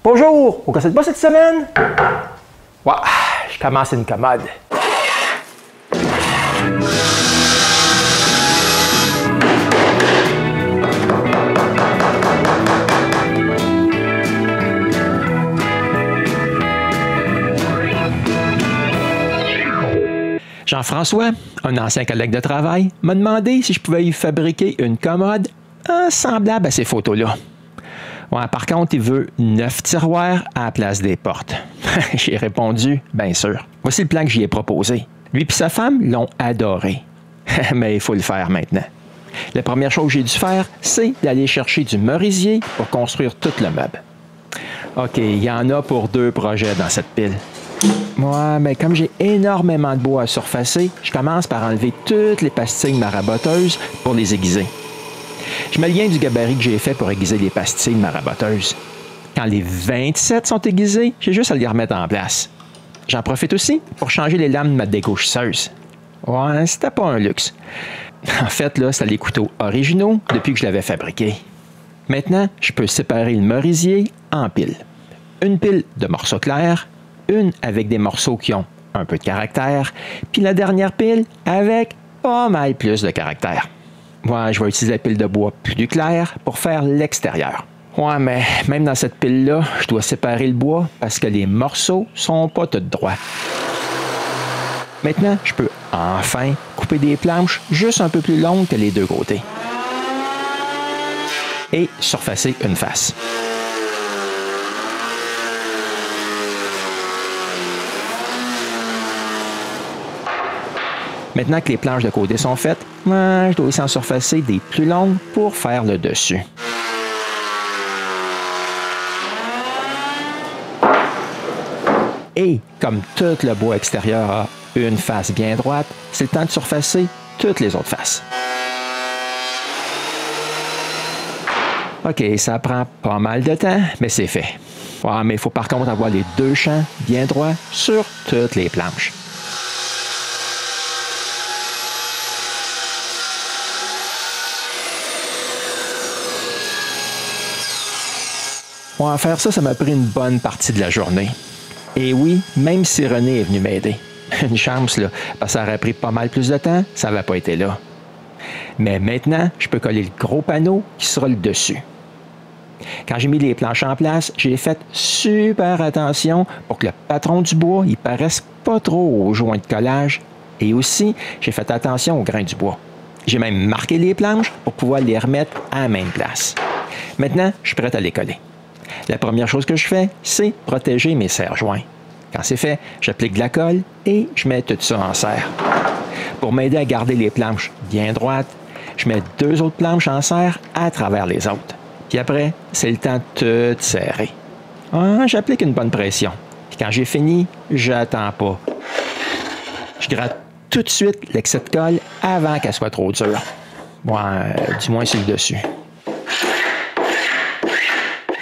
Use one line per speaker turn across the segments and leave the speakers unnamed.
Bonjour! On casse pas cette semaine? Ouais, je commence une commode. Jean-François, un ancien collègue de travail, m'a demandé si je pouvais y fabriquer une commode semblable à ces photos-là. Ouais, par contre, il veut 9 tiroirs à la place des portes. J'ai répondu, bien sûr. Voici le plan que j'y ai proposé. Lui et sa femme l'ont adoré. Mais il faut le faire maintenant. La première chose que j'ai dû faire, c'est d'aller chercher du merisier pour construire tout le meuble. OK, il y en a pour 2 projets dans cette pile. Ouais, mais comme j'ai énormément de bois à surfacer, je commence par enlever toutes les pastilles maraboteuses pour les aiguiser. Je mets le lien du gabarit que j'ai fait pour aiguiser les pastilles maraboteuses. Quand les 27 sont aiguisées, j'ai juste à les remettre en place. J'en profite aussi pour changer les lames de ma décousseuse. Ouais, c'était pas un luxe. En fait, là, c'était les couteaux originaux depuis que je l'avais fabriqué. Maintenant, je peux séparer le merisier en piles. Une pile de morceaux clairs, une avec des morceaux qui ont un peu de caractère, puis la dernière pile avec pas mal plus de caractère. Ouais, je vais utiliser la pile de bois plus claire pour faire l'extérieur. Ouais, mais même dans cette pile-là, je dois séparer le bois parce que les morceaux sont pas tous droits. Maintenant, je peux enfin couper des planches juste un peu plus longues que les 2 côtés. Et surfacer une face. Maintenant que les planches de côté sont faites, je dois aussi en surfacer des plus longues pour faire le dessus. Et comme tout le bois extérieur a une face bien droite, c'est le temps de surfacer toutes les autres faces. OK, ça prend pas mal de temps, mais c'est fait. Ouais, mais il faut par contre avoir les 2 champs bien droits sur toutes les planches. Ouais, faire ça, ça m'a pris une bonne partie de la journée. Et oui, même si René est venu m'aider. Une chance, là, parce que ça aurait pris pas mal plus de temps, ça n'avait pas été là. Mais maintenant, je peux coller le gros panneau qui sera le dessus. Quand j'ai mis les planches en place, j'ai fait super attention pour que le patron du bois, il paraisse pas trop aux joints de collage. Et aussi, j'ai fait attention aux grains du bois. J'ai même marqué les planches pour pouvoir les remettre à la même place. Maintenant, je suis prêt à les coller. La première chose que je fais, c'est protéger mes serre-joints. Quand c'est fait, j'applique de la colle et je mets tout ça en serre. Pour m'aider à garder les planches bien droites, je mets 2 autres planches en serre à travers les autres. Puis après, c'est le temps de tout serrer. J'applique une bonne pression. Puis quand j'ai fini, j'attends pas. Je gratte tout de suite l'excès de colle avant qu'elle soit trop dure. Du moins sur le dessus.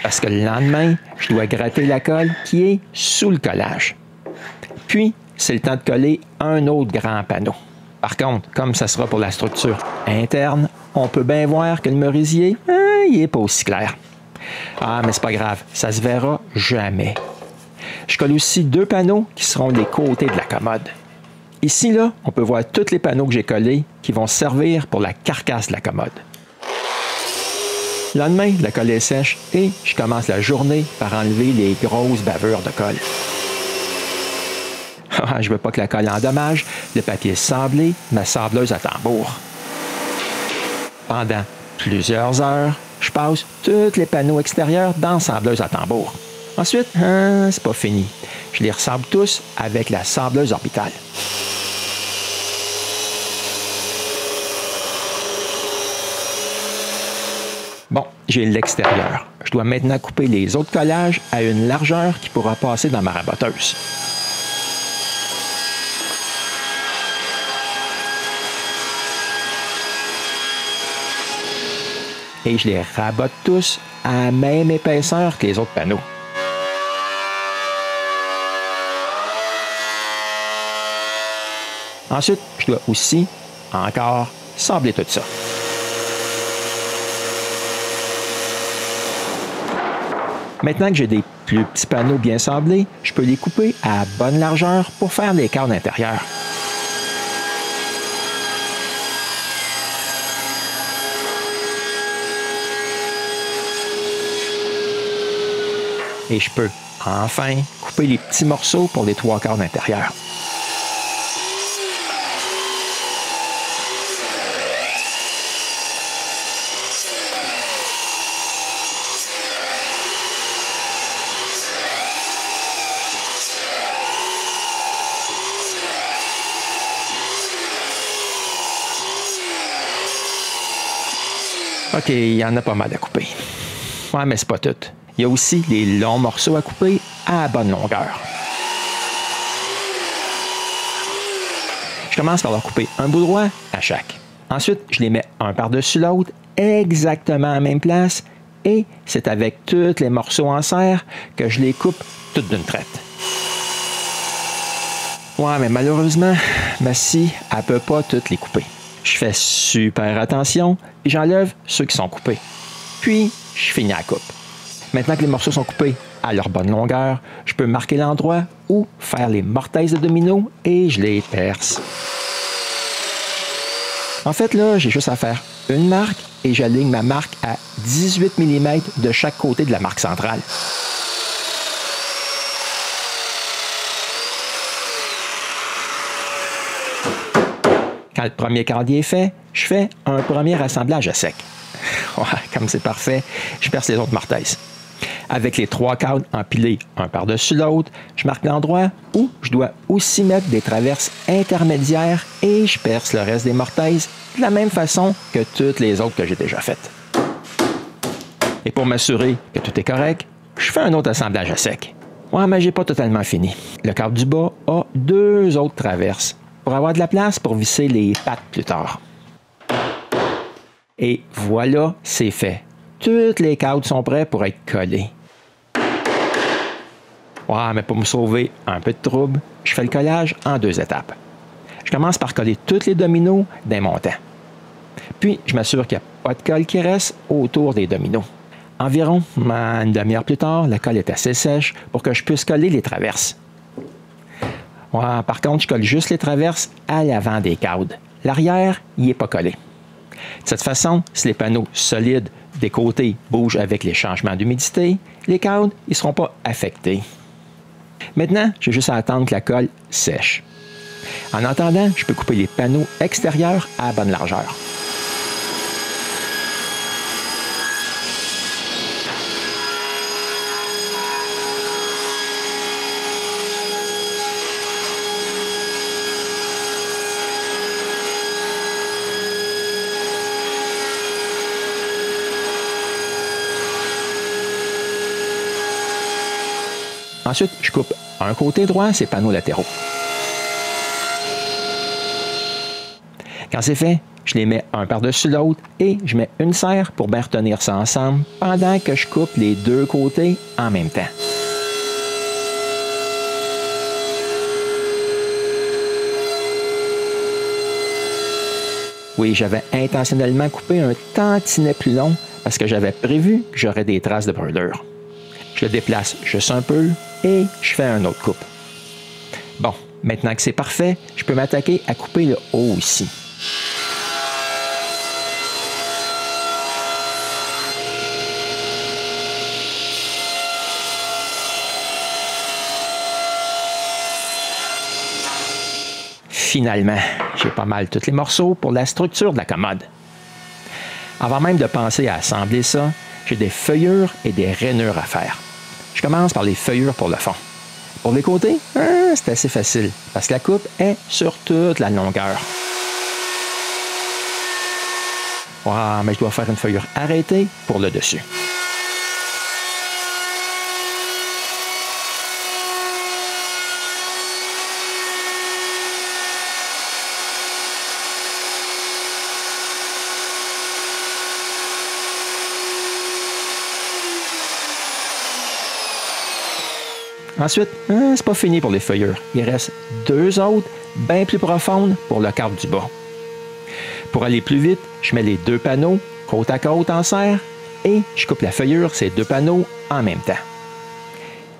Parce que le lendemain, je dois gratter la colle qui est sous le collage. Puis, c'est le temps de coller un autre grand panneau. Par contre, comme ça sera pour la structure interne, on peut bien voir que le merisier, il n'est pas aussi clair. Mais c'est pas grave, ça se verra jamais. Je colle aussi 2 panneaux qui seront les côtés de la commode. Ici, là, on peut voir tous les panneaux que j'ai collés qui vont servir pour la carcasse de la commode. Le lendemain, la colle est sèche et je commence la journée par enlever les grosses bavures de colle. Je veux pas que la colle endommage le papier sablé, ma sableuse à tambour. Pendant plusieurs heures, je passe tous les panneaux extérieurs dans la sableuse à tambour. Ensuite, c'est pas fini. Je les ressable tous avec la sableuse orbitale. Bon, j'ai l'extérieur. Je dois maintenant couper les autres collages à une largeur qui pourra passer dans ma raboteuse. Et je les rabote tous à la même épaisseur que les autres panneaux. Ensuite, je dois aussi, encore, sabler tout ça. Maintenant que j'ai des plus petits panneaux bien sablés, je peux les couper à bonne largeur pour faire les cadres intérieurs. Et je peux enfin couper les petits morceaux pour les 3 cadres intérieurs. OK, il y en a pas mal à couper. Ouais, mais c'est pas tout. Il y a aussi les longs morceaux à couper à bonne longueur. Je commence par leur couper un bout droit à chaque. Ensuite, je les mets un par-dessus l'autre, exactement à la même place, et c'est avec tous les morceaux en serre que je les coupe toutes d'une traite. Ouais, mais malheureusement, ma scie, elle ne peut pas toutes les couper. Je fais super attention et j'enlève ceux qui sont coupés. Puis, je finis la coupe. Maintenant que les morceaux sont coupés à leur bonne longueur, je peux marquer l'endroit où faire les mortaises de domino et je les perce. En fait, là, j'ai juste à faire une marque et j'aligne ma marque à 18 mm de chaque côté de la marque centrale. Quand le premier cardie est fait, je fais un premier assemblage à sec. Ouais, comme c'est parfait, je perce les autres mortaises. Avec les 3 cadres empilés un par-dessus l'autre, je marque l'endroit où je dois aussi mettre des traverses intermédiaires et je perce le reste des mortaises de la même façon que toutes les autres que j'ai déjà faites. Et pour m'assurer que tout est correct, je fais un autre assemblage à sec. Ouais, mais j'ai pas totalement fini. Le cadre du bas a 2 autres traverses pour avoir de la place pour visser les pattes plus tard. Et voilà, c'est fait. Toutes les cadres sont prêts pour être collés. Ouais, mais pour me sauver un peu de trouble, je fais le collage en 2 étapes. Je commence par coller tous les dominos d'un montant. Puis, je m'assure qu'il n'y a pas de colle qui reste autour des dominos. Environ une demi-heure plus tard, la colle est assez sèche pour que je puisse coller les traverses. Ouais, par contre, je colle juste les traverses à l'avant des cadres. L'arrière, il n'est pas collé. De cette façon, si les panneaux solides des côtés bougent avec les changements d'humidité, les cadres ne seront pas affectés. Maintenant, j'ai juste à attendre que la colle sèche. En attendant, je peux couper les panneaux extérieurs à bonne largeur. Ensuite, je coupe un côté droit ces panneaux latéraux. Quand c'est fait, je les mets un par-dessus l'autre et je mets une serre pour bien retenir ça ensemble pendant que je coupe les 2 côtés en même temps. Oui, j'avais intentionnellement coupé un tantinet plus long parce que j'avais prévu que j'aurais des traces de brûlure. Je le déplace juste un peu et je fais un autre coupe. Bon, maintenant que c'est parfait, je peux m'attaquer à couper le haut aussi. Finalement, j'ai pas mal tous les morceaux pour la structure de la commode. Avant même de penser à assembler ça, j'ai des feuillures et des rainures à faire. Je commence par les feuillures pour le fond. Pour les côtés, c'est assez facile parce que la coupe est sur toute la longueur. Wow, mais je dois faire une feuillure arrêtée pour le dessus. Ensuite, c'est pas fini pour les feuillures. Il reste 2 autres, bien plus profondes pour le cadre du bas. Pour aller plus vite, je mets les 2 panneaux côte à côte en serre et je coupe la feuillure ces 2 panneaux en même temps.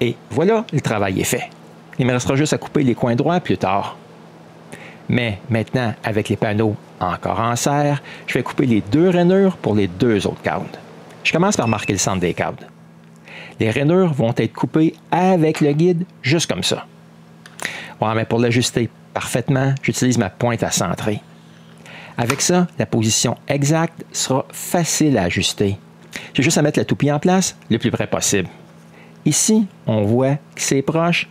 Et voilà, le travail est fait. Il me restera juste à couper les coins droits plus tard. Mais maintenant, avec les panneaux encore en serre, je vais couper les 2 rainures pour les 2 autres câbles. Je commence par marquer le centre des câbles. Les rainures vont être coupées avec le guide, juste comme ça. Ouais, mais pour l'ajuster parfaitement, j'utilise ma pointe à centrer. Avec ça, la position exacte sera facile à ajuster. J'ai juste à mettre la toupie en place le plus près possible. Ici, on voit que c'est proche,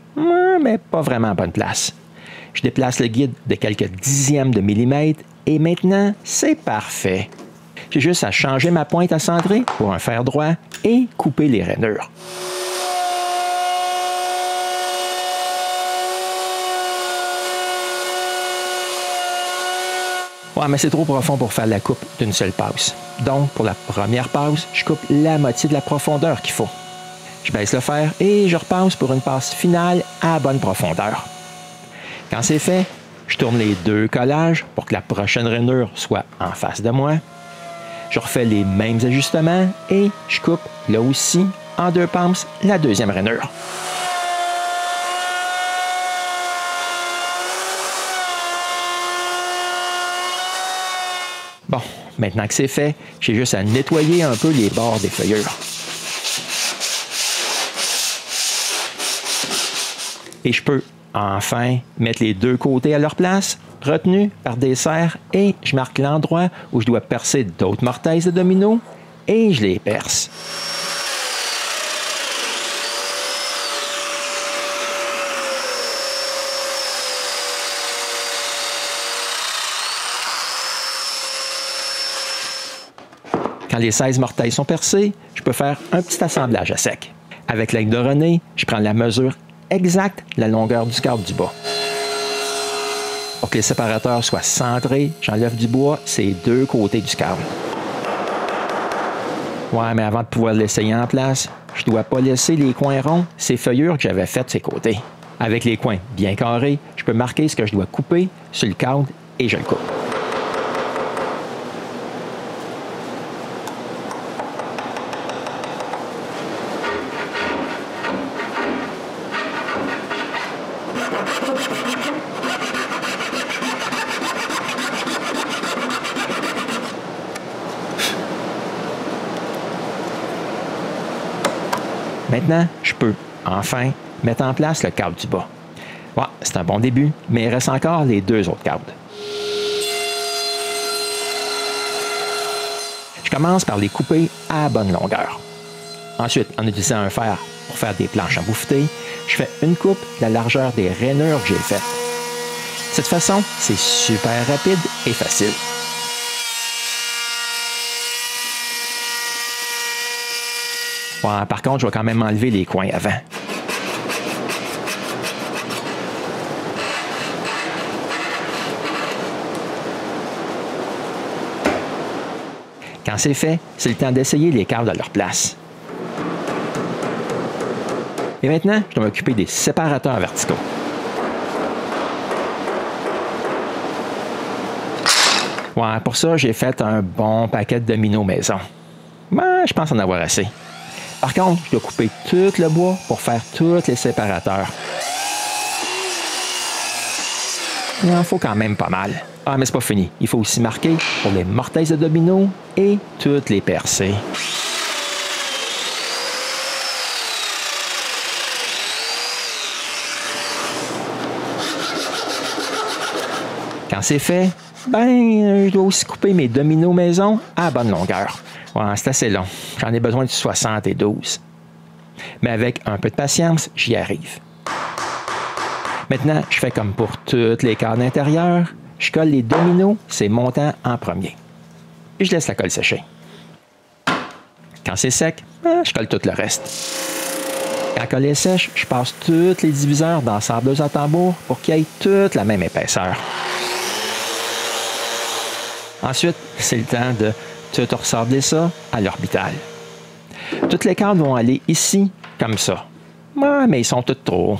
mais pas vraiment à bonne place. Je déplace le guide de quelques dixièmes de millimètre et maintenant, c'est parfait. J'ai juste à changer ma pointe à centrer pour un fer droit et couper les rainures. Ouais, mais c'est trop profond pour faire la coupe d'une seule passe. Donc, pour la première passe, je coupe la moitié de la profondeur qu'il faut. Je baisse le fer et je repasse pour une passe finale à bonne profondeur. Quand c'est fait, je tourne les 2 collages pour que la prochaine rainure soit en face de moi. Je refais les mêmes ajustements et je coupe, là aussi, en 2 passes, la deuxième rainure. Bon, maintenant que c'est fait, j'ai juste à nettoyer un peu les bords des feuillures. Et je peux enfin mettre les 2 côtés à leur place, retenus par des serres, et je marque l'endroit où je dois percer d'autres mortaises de domino et je les perce. Quand les 16 mortailles sont percées, je peux faire un petit assemblage à sec. Avec l'aide de René, je prends la mesure exacte de la longueur du câble du bas. Pour que les séparateurs soient centrés, j'enlève du bois ces 2 côtés du câble. Ouais, mais avant de pouvoir l'essayer en place, je ne dois pas laisser les coins ronds, ces feuillures que j'avais faites de ces côtés. Avec les coins bien carrés, je peux marquer ce que je dois couper sur le câble et je le coupe. Maintenant, je peux enfin mettre en place le câble du bas. Ouais, c'est un bon début, mais il reste encore les 2 autres câbles. Je commence par les couper à bonne longueur. Ensuite, en utilisant un fer pour faire des planches embouffetées, je fais une coupe de la largeur des rainures que j'ai faites. De cette façon, c'est super rapide et facile. Ouais, par contre, je vais quand même enlever les coins avant. Quand c'est fait, c'est le temps d'essayer les câbles à leur place. Et maintenant, je dois m'occuper des séparateurs verticaux. Ouais, pour ça, j'ai fait un bon paquet de dominos maison. Ben, je pense en avoir assez. Par contre, je dois couper tout le bois pour faire tous les séparateurs. Il en faut quand même pas mal. Ah, mais c'est pas fini. Il faut aussi marquer pour les mortaises de domino et toutes les percées. Quand c'est fait, je dois aussi couper mes dominos maison à bonne longueur. Ouais, c'est assez long. J'en ai besoin de 72. Mais avec un peu de patience, j'y arrive. Maintenant, je fais comme pour toutes les cadres intérieures. Je colle les dominos, ces montants en premier. Et je laisse la colle sécher. Quand c'est sec, je colle tout le reste. Quand la colle est sèche, je passe tous les diviseurs dans la sableuse à tambour pour qu'ils aient toute la même épaisseur. Ensuite, c'est le temps de tout ressabler ça à l'orbital. Toutes les cadres vont aller ici, comme ça. Ouais, mais ils sont toutes trop hauts.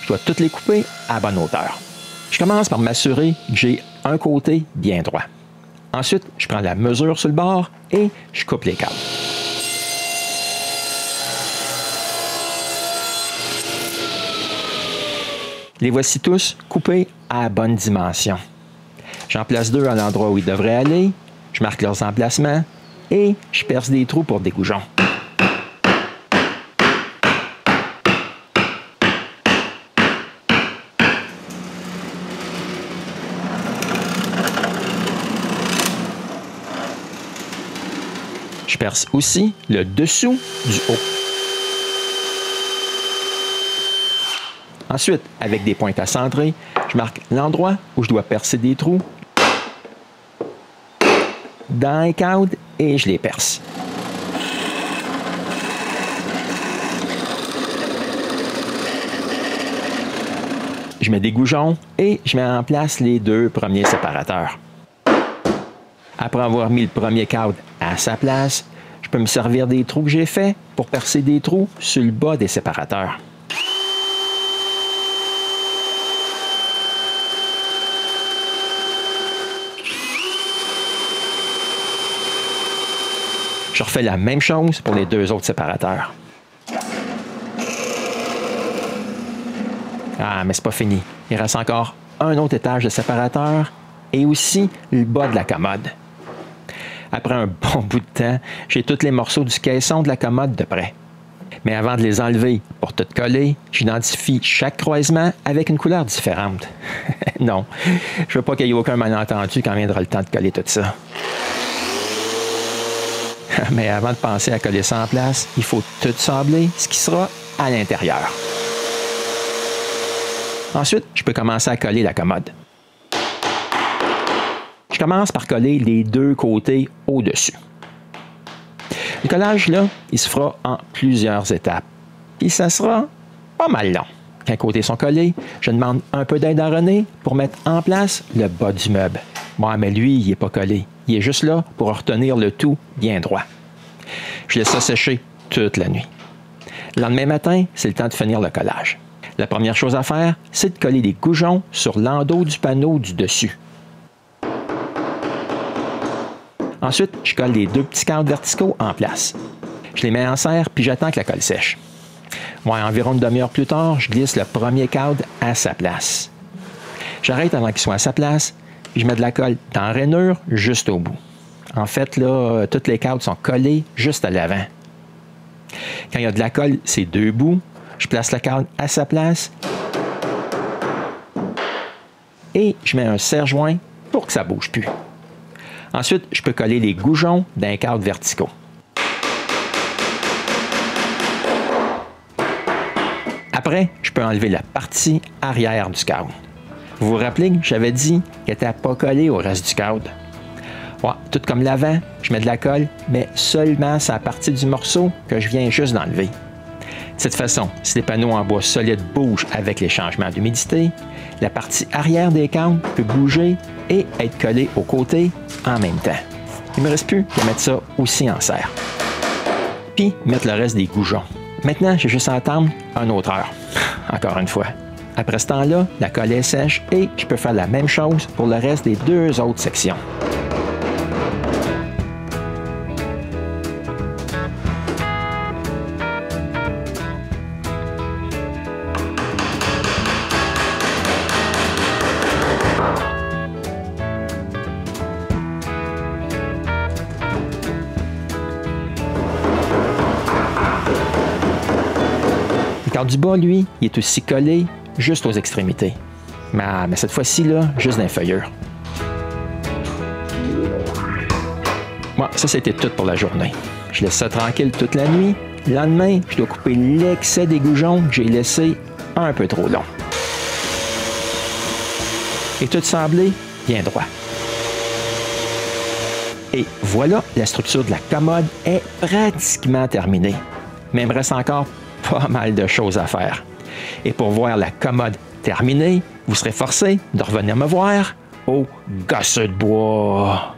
Je dois toutes les couper à bonne hauteur. Je commence par m'assurer que j'ai un côté bien droit. Ensuite, je prends la mesure sur le bord et je coupe les câbles. Les voici tous coupés à la bonne dimension. J'en place 2 à l'endroit où ils devraient aller, je marque leurs emplacements et je perce des trous pour des goujons. Je perce aussi le dessous du haut. Ensuite, avec des pointes à centrer, je marque l'endroit où je dois percer des trous dans les cadres et je les perce. Je mets des goujons et je mets en place les 2 premiers séparateurs. Après avoir mis le premier cadre à sa place, je peux me servir des trous que j'ai faits pour percer des trous sur le bas des séparateurs. Je refais la même chose pour les 2 autres séparateurs. Ah, mais c'est pas fini. Il reste encore un autre étage de séparateur et aussi le bas de la commode. Après un bon bout de temps, j'ai tous les morceaux du caisson de la commode de près. Mais avant de les enlever pour tout coller, j'identifie chaque croisement avec une couleur différente. Non, je veux pas qu'il y ait aucun malentendu quand viendra le temps de coller tout ça. Mais avant de penser à coller ça en place, il faut tout sabler ce qui sera à l'intérieur. Ensuite, je peux commencer à coller la commode. Je commence par coller les 2 côtés au-dessus. Le collage, là, il se fera en plusieurs étapes. Puis ça sera pas mal long. Quand les côtés sont collés, je demande un peu d'aide à René pour mettre en place le bas du meuble. Bon, mais lui, il n'est pas collé. Il est juste là pour retenir le tout bien droit. Je laisse ça sécher toute la nuit. Le lendemain matin, c'est le temps de finir le collage. La première chose à faire, c'est de coller des goujons sur l'endos du panneau du dessus. Ensuite, je colle les 2 petits cadres verticaux en place. Je les mets en serre puis j'attends que la colle sèche. Environ une demi-heure plus tard, je glisse le premier cadre à sa place. J'arrête avant qu'il soit à sa place puis je mets de la colle dans la rainure juste au bout. En fait, là, toutes les cadres sont collées juste à l'avant. Quand il y a de la colle, ces 2 bouts, je place le cadre à sa place et je mets un serre-joint pour que ça ne bouge plus. Ensuite, je peux coller les goujons d'un cadre verticaux. Après, je peux enlever la partie arrière du cadre. Vous vous rappelez que j'avais dit qu'il n'était pas collé au reste du cadre? Tout comme l'avant, je mets de la colle, mais seulement sur la partie du morceau que je viens juste d'enlever. De cette façon, si les panneaux en bois solide bougent avec les changements d'humidité, la partie arrière des cadres peut bouger et être collée aux côtés en même temps. Il ne me reste plus qu'à mettre ça aussi en serre. Puis mettre le reste des goujons. Maintenant, j'ai juste à attendre une autre heure. Encore une fois. Après ce temps-là, la colle est sèche et je peux faire la même chose pour le reste des 2 autres sections. Le cadre du bas, lui, il est aussi collé juste aux extrémités. Mais cette fois-ci, là, juste d'un feuillure. Ça, c'était tout pour la journée. Je laisse ça tranquille toute la nuit. Le lendemain, je dois couper l'excès des goujons que j'ai laissé un peu trop long. Et tout sablé bien droit. Et voilà, la structure de la commode est pratiquement terminée. Mais il me reste encore pas mal de choses à faire. Et pour voir la commode terminée, vous serez forcé de revenir me voir au Gosseux de bois.